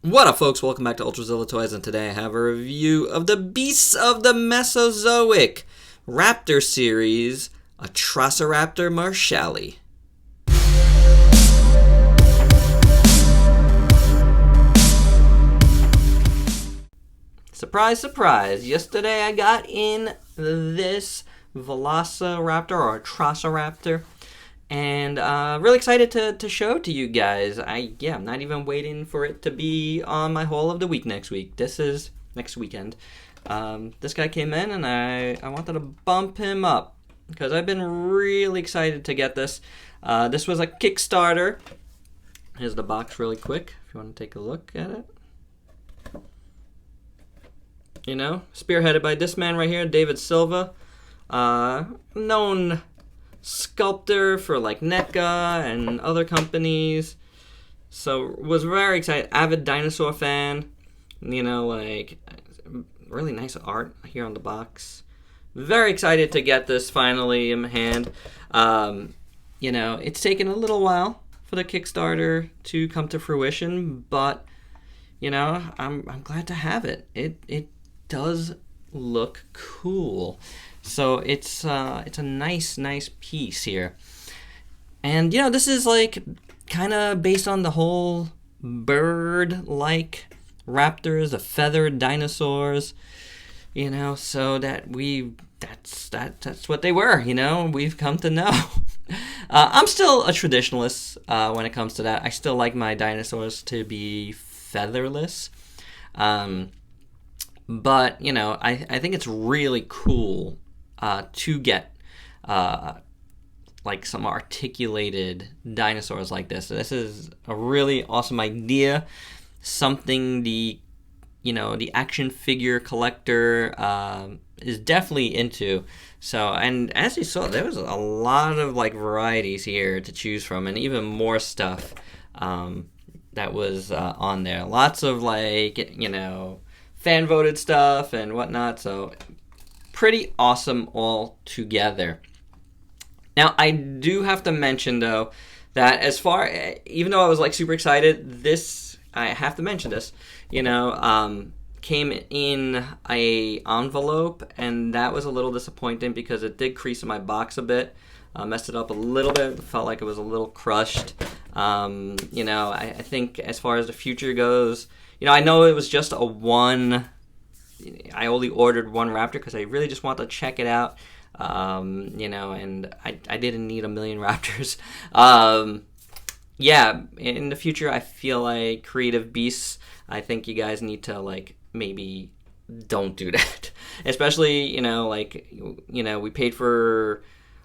What up, folks? Welcome back to ULTRAZILLA Toys, and today I have a review of the Beasts of the Mesozoic Raptor series, Atrociraptor Marshalli. Surprise, surprise. Yesterday I got in this Velociraptor or Atrociraptor, and really excited to show it to you guys. I'm not even waiting for it to be on my haul of the week next week. This is next weekend. This guy came in, and I wanted to bump him up because I've been really excited to get this. This was a Kickstarter. Here's the box really quick if you want to take a look at it. You know, spearheaded by this man right here, David Silva, known sculptor for like NECA and other companies. So was very excited, avid dinosaur fan. You know, like really nice art here on the box. Very excited to get this finally in hand. You know, it's taken a little while for the Kickstarter to come to fruition, but you know, I'm glad to have it. It does look cool. So it's a nice piece here. And you know, this is like kind of based on the whole bird-like raptors, the feathered dinosaurs, you know, so that's what they were, you know, we've come to know. I'm still a traditionalist when it comes to that. I still like my dinosaurs to be featherless. But, you know, I think it's really cool to get like some articulated dinosaurs like this. So this is a really awesome idea. Something the action figure collector is definitely into. So, and as you saw, there was a lot of like varieties here to choose from, and even more stuff that was on there. Lots of like, you know, fan voted stuff and whatnot, so pretty awesome all together. Now, I do have to mention though that even though I was like super excited, I have to mention this, you know, came in a envelope, and that was a little disappointing because it did crease in my box a bit. Messed it up a little bit. Felt like it was a little crushed. You know, I think as far as the future goes, you know, I know it was just I only ordered one Raptor because I really just wanted to check it out. You know, and I didn't need a million Raptors. Yeah, in the future, I feel like Creative Beasts, I think you guys need to, like, maybe don't do that. Especially, you know, like, you know, we paid for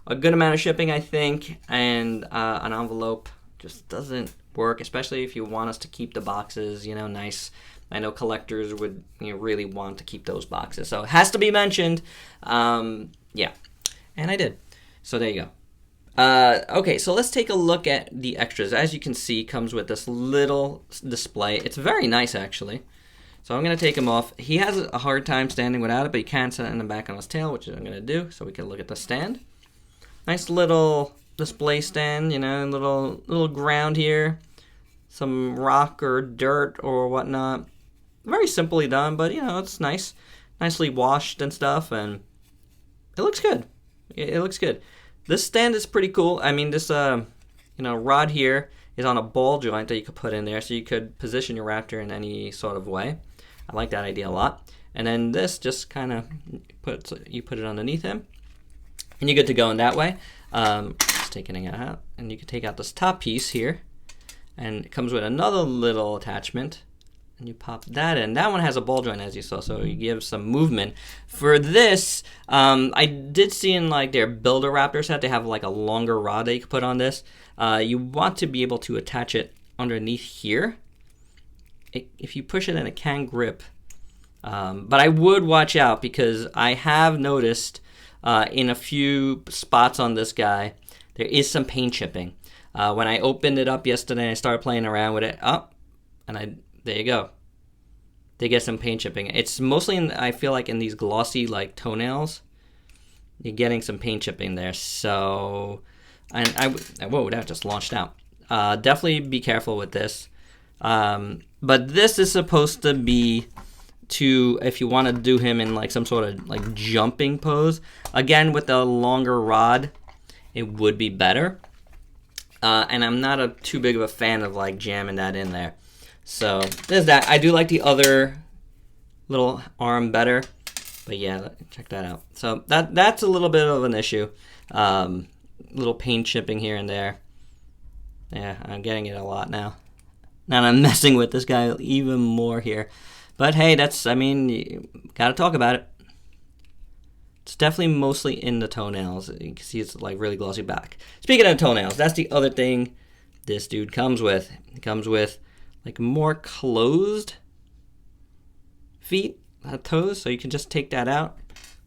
a good amount of shipping, I think, and an envelope just doesn't work, especially if you want us to keep the boxes, you know, nice. I know collectors would, you know, really want to keep those boxes, so it has to be mentioned. Yeah, and I did. So there you go. Okay, so let's take a look at the extras. As you can see, comes with this little display. It's very nice, actually. So I'm going to take him off. He has a hard time standing without it, but you can set it in the back on his tail, which I'm going to do, so we can look at the stand. Nice little display stand, you know, little ground here. Some rock or dirt or whatnot. Very simply done, but, you know, it's nice. Nicely washed and stuff, and it looks good. It looks good. This stand is pretty cool. I mean, this, you know, rod here is on a ball joint that you could put in there, so you could position your Raptor in any sort of way. I like that idea a lot. And then this just kind of you put it underneath him, and you're good to go in that way. Just taking it out, and you can take out this top piece here, and it comes with another little attachment, and you pop that in. That one has a ball joint, as you saw, so you give some movement. For this, I did see in like their Builder Raptor set, they have like a longer rod that you can put on this. You want to be able to attach it underneath here. If you push it, then it can grip. But I would watch out because I have noticed in a few spots on this guy, there is some paint chipping. When I opened it up yesterday, I started playing around with it. There you go. They get some paint chipping. It's mostly I feel like in these glossy like toenails, you're getting some paint chipping there. So, whoa, that just launched out. Definitely be careful with this. But this is supposed to be to, if you want to do him in like some sort of like jumping pose. Again, with a longer rod, it would be better. And I'm not too big of a fan of like jamming that in there. So there's that. I do like the other little arm better. But yeah, check that out. So that's a little bit of an issue. Little paint chipping here and there. Yeah, I'm getting it a lot now. Now I'm messing with this guy even more here. But hey, I mean, you gotta talk about it. It's definitely mostly in the toenails. You can see it's like really glossy back. Speaking of toenails, that's the other thing this dude comes with. It comes with like more closed feet, toes, so you can just take that out.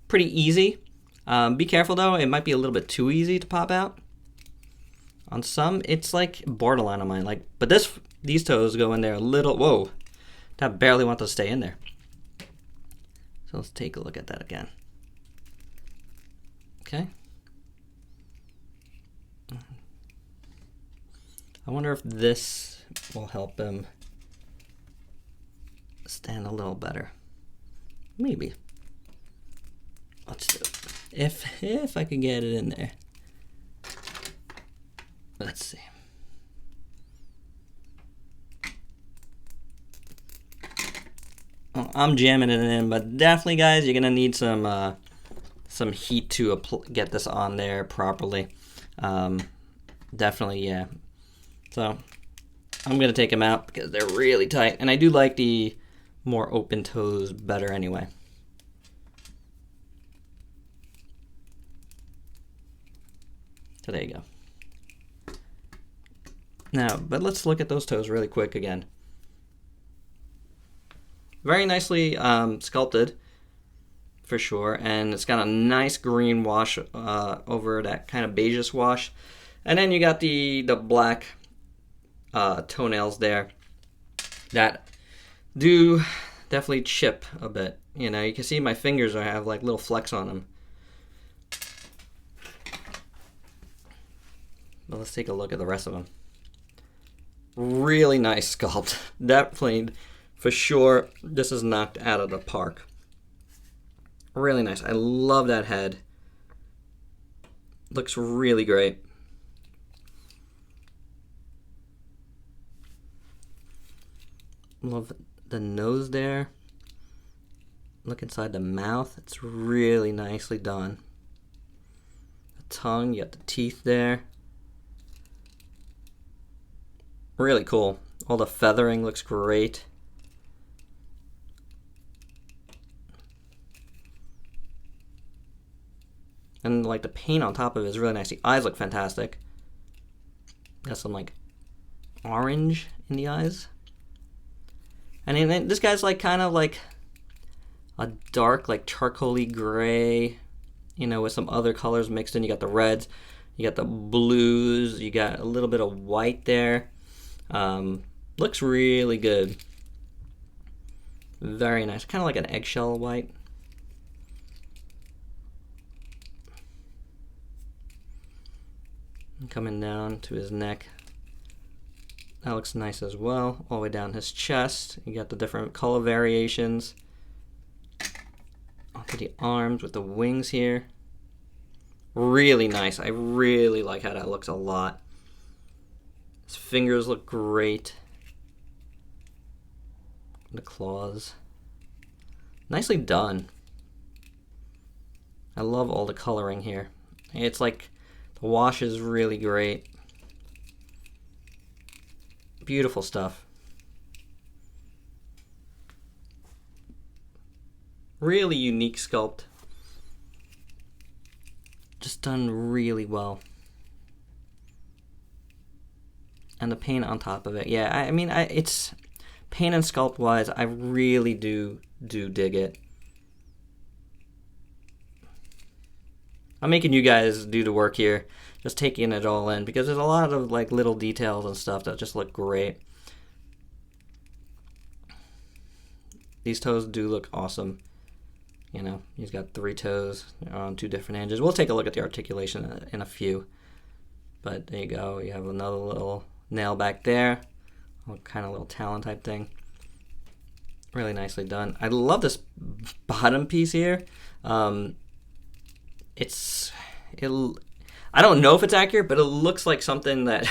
Pretty easy. Be careful though, it might be a little bit too easy to pop out. On some, it's like borderline on mine. Like, but these toes go in there a little. Whoa, that barely wants to stay in there. So let's take a look at that again. Okay. I wonder if this will help him stand a little better. Maybe. Let's do it. If I can get it in there. Let's see. Well, I'm jamming it in, but definitely, guys, you're gonna need some heat to get this on there properly. Definitely, yeah. So I'm gonna take them out because they're really tight, and I do like the more open toes better anyway. So there you go. Now, but let's look at those toes really quick again. Very nicely sculpted, for sure, and it's got a nice green wash over that kind of beigeish wash, and then you got the black toenails there that do definitely chip a bit. You know, you can see my fingers have like little flecks on them. But let's take a look at the rest of them. Really nice sculpt. Definitely, for sure, this is knocked out of the park. Really nice. I love that head. Looks really great. Love the nose there. Look inside the mouth. It's really nicely done. The tongue, you got the teeth there. Really cool. All the feathering looks great. And like the paint on top of it is really nice. The eyes look fantastic. Got some like orange in the eyes. And then this guy's like kind of like a dark, like charcoaly gray, you know, with some other colors mixed in. You got the reds, you got the blues, you got a little bit of white there. Looks really good. Very nice. Kind of like an eggshell white. Coming down to his neck. That looks nice as well. All the way down his chest. You got the different color variations. Onto the arms with the wings here. Really nice. I really like how that looks a lot. His fingers look great. The claws. Nicely done. I love all the coloring here. It's like the wash is really great. Beautiful stuff. Really unique sculpt. Just done really well. And the paint on top of it. Yeah, I mean, it's paint and sculpt wise, I really do dig it. I'm making you guys do the work here, just taking it all in, because there's a lot of like little details and stuff that just look great. These toes do look awesome. You know, he's got 3 toes on 2 different hinges. We'll take a look at the articulation in a few. But there you go. You have another little nail back there. Kind of little talon type thing. Really nicely done. I love this bottom piece here. I don't know if it's accurate, but it looks like something that,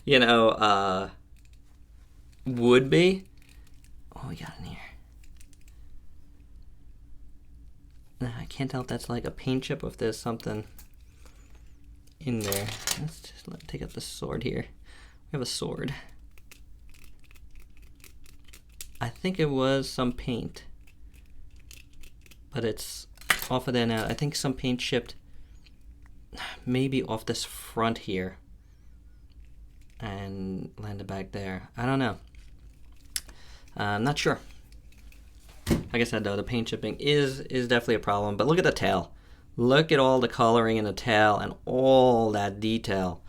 you know, would be. Oh, we got in here. I can't tell if that's like a paint chip or if there's something in there. Let's just take out the sword here. We have a sword. I think it was some paint, but it's off of there now. I think some paint chipped maybe off this front here and landed back there. I don't know. I'm not sure. Like I said though, the paint chipping is definitely a problem, but look at the tail. Look at all the coloring in the tail and all that detail.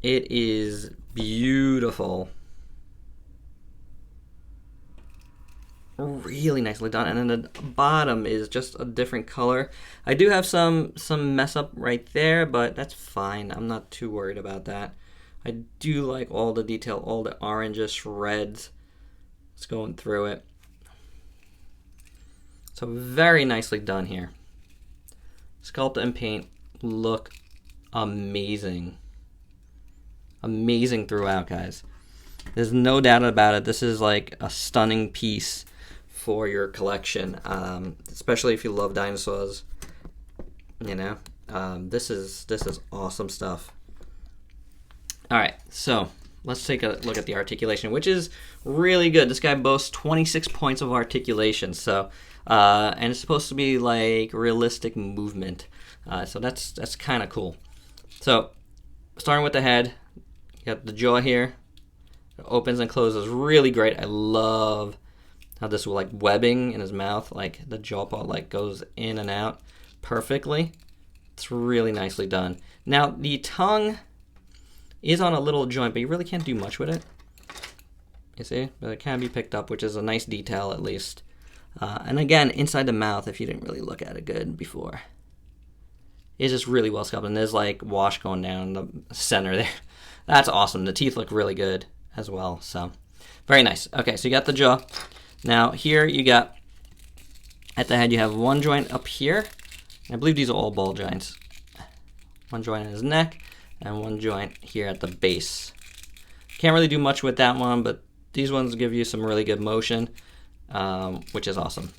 It is beautiful. Really nicely done. And then the bottom is just a different color. I do have some mess up right there, but that's fine. I'm not too worried about that. I do like all the detail, all the orangish reds. It's going through it. So very nicely done here. Sculpt and paint look amazing. Amazing throughout, guys. There's no doubt about it. This is like a stunning piece for your collection, especially if you love dinosaurs. You know, this is awesome stuff. All right, so let's take a look at the articulation, which is really good. This guy boasts 26 points of articulation, so and it's supposed to be like realistic movement. So that's kind of cool. So starting with the head, you got the jaw here. It opens and closes really great. I love how this like webbing in his mouth, like the jaw part like goes in and out perfectly. It's really nicely done. Now the tongue is on a little joint, but you really can't do much with it. You see? But it can be picked up, which is a nice detail at least. And again, inside the mouth, if you didn't really look at it good before, it's just really well sculpted. And there's like wash going down the center there. That's awesome. The teeth look really good as well. So very nice. Okay, so you got the jaw. Now here you got, at the head, you have one joint up here. I believe these are all ball joints. One joint in his neck and one joint here at the base. Can't really do much with that one, but these ones give you some really good motion, which is awesome.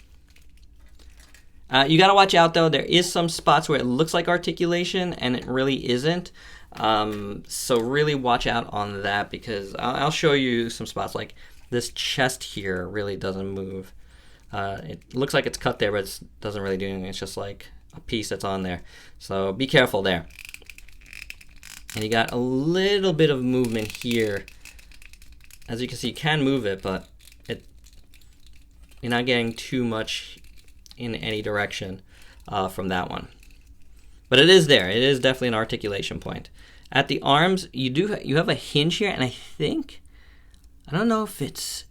You got to watch out though. There is some spots where it looks like articulation and it really isn't. So really watch out on that, because I'll show you some spots like this chest here really doesn't move. It looks like it's cut there, but it doesn't really do anything. It's just like a piece that's on there. So be careful there. And you got a little bit of movement here. As you can see, you can move it, but you're not getting too much in any direction from that one. But it is there. It is definitely an articulation point. At the arms, you have a hinge here, and I don't know if it's,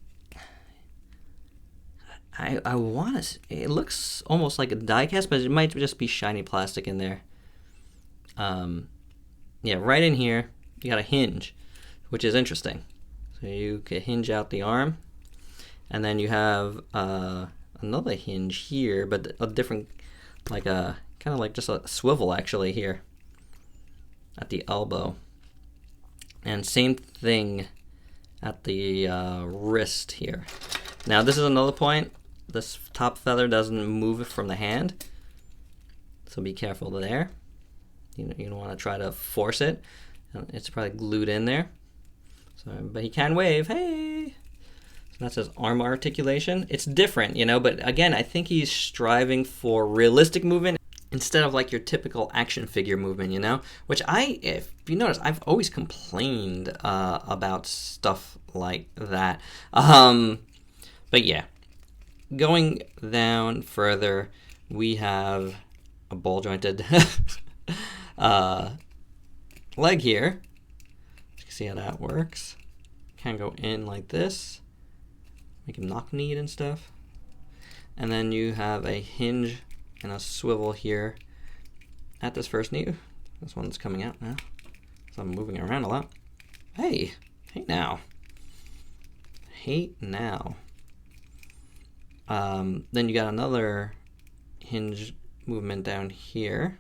I want to, it looks almost like a die cast, but it might just be shiny plastic in there. Yeah, right in here, you got a hinge, which is interesting. So you can hinge out the arm, and then you have another hinge here, but a different, like a, kind of like just a swivel actually here at the elbow. And same thing at the wrist here. Now this is another point. This top feather doesn't move from the hand, so be careful there. You don't want to try to force it. It's probably glued in there. So, but he can wave. Hey! So that's his arm articulation. It's different, but again, I think he's striving for realistic movement instead of like your typical action figure movement, which if you notice, I've always complained about stuff like that. But yeah, going down further, we have a ball jointed leg here. You can see how that works. Can go in like this, make him knock kneed and stuff. And then you have a hinge and a swivel here at this first knee. This one's coming out now, so I'm moving around a lot. Hey now. Then you got another hinge movement down here,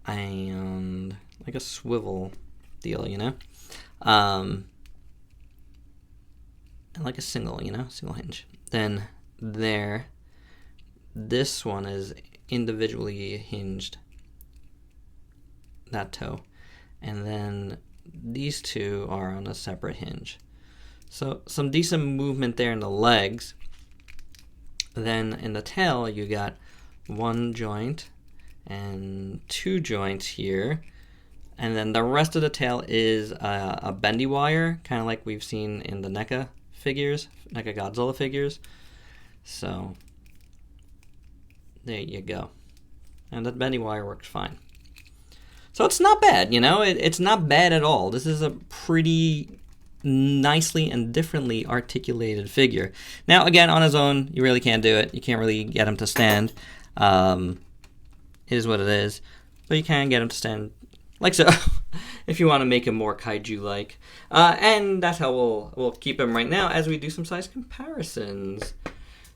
and like a swivel deal, you know, and like a single, you know, single hinge. Then there, this one is individually hinged, that toe, and then these two are on a separate hinge. So some decent movement there in the legs. Then in the tail, you got one joint and two joints here, and then the rest of the tail is a bendy wire, kind of like we've seen in the NECA figures, NECA Godzilla figures. So there you go, and that bendy wire works fine. So it's not bad, you know, it's not bad at all. This is a pretty nicely and differently articulated figure. Now, again, on his own, you really can't do it. You can't really get him to stand. It is what it is. But you can get him to stand like so, if you want to make him more kaiju-like. And that's how we'll keep him right now as we do some size comparisons.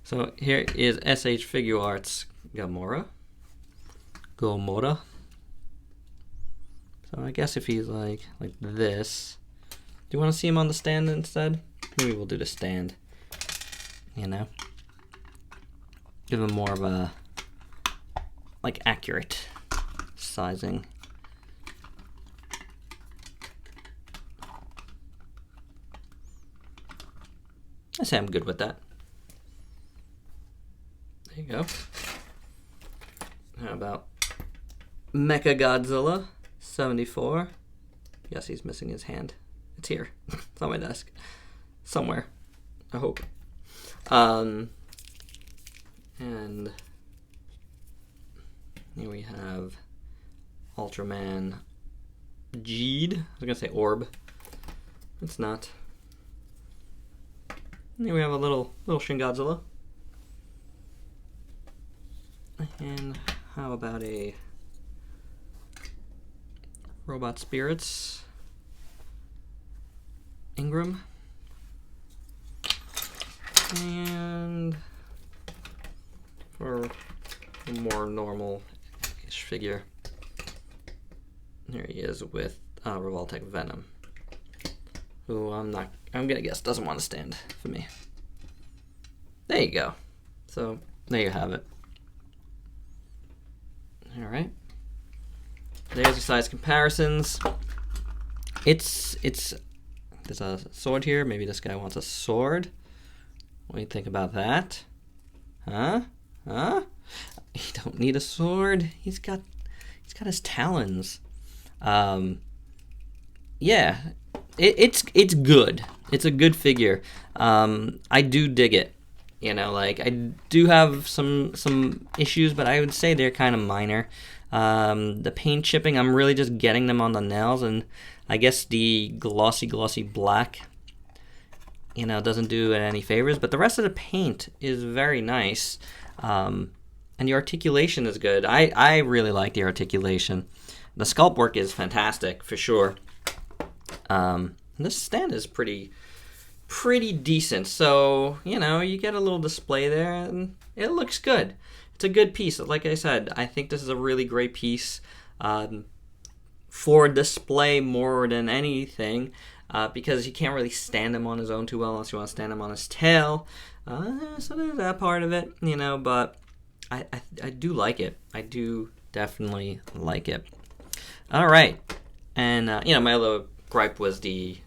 So here is SH Figure Arts Gamora. So I guess if he's like this, do you want to see him on the stand instead? Maybe we'll do the stand, you know? Give him more of a, like, accurate sizing. I say I'm good with that. There you go. How about Mechagodzilla 74? Yes, he's missing his hand. It's here. It's on my desk. Somewhere. I hope. And here we have Ultraman Jeed. I was going to say Orb. It's not. And here we have a little Shin Godzilla. And how about a Robot Spirits Ingram, and for a more normal-ish figure, here he is with Revoltech Venom, who I'm gonna guess doesn't want to stand for me. There you go. So there you have it. All right. There's your size comparisons. There's a sword here. Maybe this guy wants a sword. What do you think about that? Huh? He don't need a sword. He's got his talons. Yeah, it's good. It's a good figure. I do dig it. You know, like, I do have some issues, but I would say they're kind of minor. The paint chipping, I'm really just getting them on the nails, and I guess the glossy black, you know, doesn't do it any favors, but the rest of the paint is very nice. And the articulation is good. I really like the articulation. The sculpt work is fantastic, for sure. This stand is pretty decent, so, you know, you get a little display there, and it looks good. It's a good piece. Like I said, I think this is a really great piece for display more than anything, because you can't really stand him on his own too well unless you want to stand him on his tail. So there's that part of it, you know, but I do like it. I do definitely like it. All right. And, you know, my other gripe was the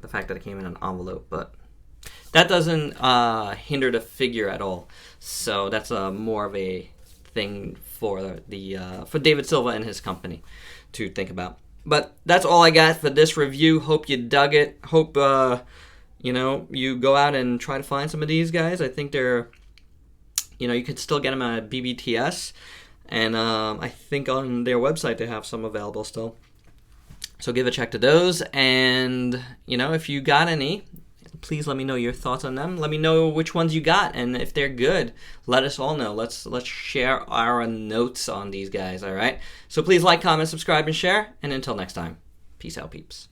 fact that it came in an envelope, but that doesn't hinder the figure at all. So that's more of a thing for for David Silva and his company to think about. But that's all I got for this review. Hope you dug it. Hope you know, you go out and try to find some of these guys. I think they're, you know, you could still get them at BBTS, and I think on their website they have some available still. So give a check to those, and, you know, if you got any, please let me know your thoughts on them. Let me know which ones you got, and if they're good, let us all know. Let's share our notes on these guys, all right? So please like, comment, subscribe, and share, and until next time, peace out, peeps.